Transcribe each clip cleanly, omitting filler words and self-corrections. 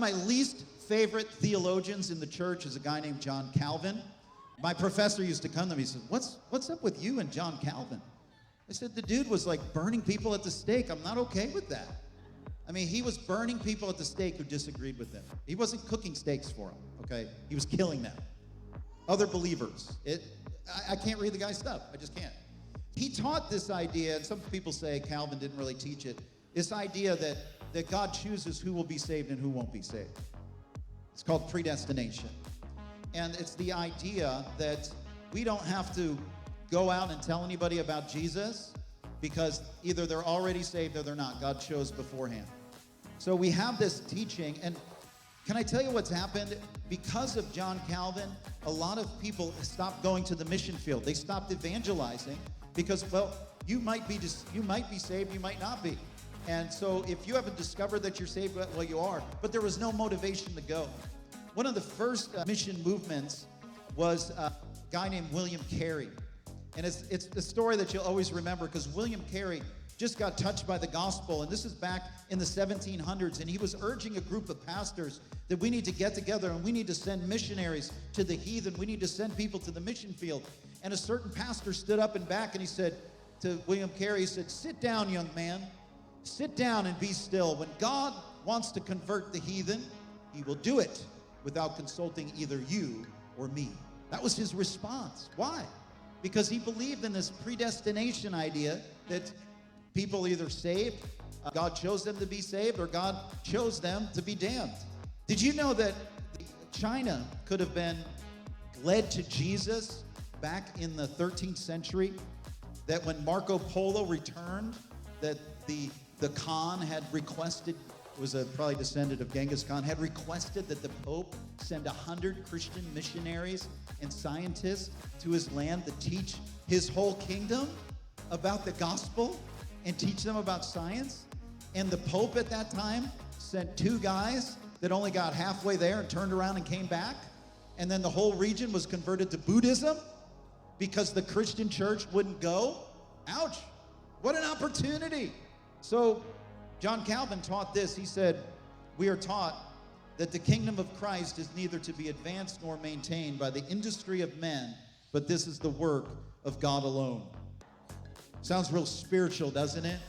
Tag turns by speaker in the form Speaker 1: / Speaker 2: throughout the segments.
Speaker 1: my least favorite theologians in the church is a guy named John Calvin. My professor used to come to me and said, what's up with you and John Calvin? I said, the dude was like burning people at the stake. I'm not okay with that. I mean, he was burning people at the stake who disagreed with him. He wasn't cooking steaks for them, okay? He was killing them. Other believers. I can't read the guy's stuff. I just can't. He taught this idea, and some people say Calvin didn't really teach it, this idea that God chooses who will be saved and who won't be saved. It's called predestination. And it's the idea that we don't have to go out and tell anybody about Jesus because either they're already saved or they're not. God chose beforehand. So we have this teaching, and can I tell you what's happened? Because of John Calvin, a lot of people stopped going to the mission field. They stopped evangelizing because, well, you might be saved, you might not be. And so if you haven't discovered that you're saved, well, you are. But there was no motivation to go. One of the first mission movements was a guy named William Carey. And it's a story that you'll always remember because William Carey just got touched by the gospel. And this is back in the 1700s. And he was urging a group of pastors that we need to get together and we need to send missionaries to the heathen. We need to send people to the mission field. And a certain pastor stood up and back and he said to William Carey, he said, sit down, young man. Sit down and be still. When God wants to convert the heathen, he will do it without consulting either you or me. That was his response. Why? Because he believed in this predestination idea that people either saved, God chose them to be saved, or God chose them to be damned. Did you know that China could have been led to Jesus back in the 13th century? That when Marco Polo returned, that the Khan had requested, was a probably descendant of Genghis Khan, had requested that the Pope send 100 Christian missionaries and scientists to his land to teach his whole kingdom about the gospel and teach them about science. And the Pope at that time sent 2 guys that only got halfway there and turned around and came back. And then the whole region was converted to Buddhism because the Christian church wouldn't go. Ouch, what an opportunity. So John Calvin taught this. He said, we are taught that the kingdom of Christ is neither to be advanced nor maintained by the industry of men, but this is the work of God alone. Sounds real spiritual, doesn't it?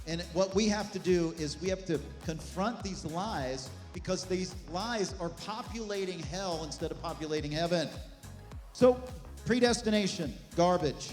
Speaker 1: And what we have to do is we have to confront these lies because these lies are populating hell instead of populating heaven. So predestination, garbage.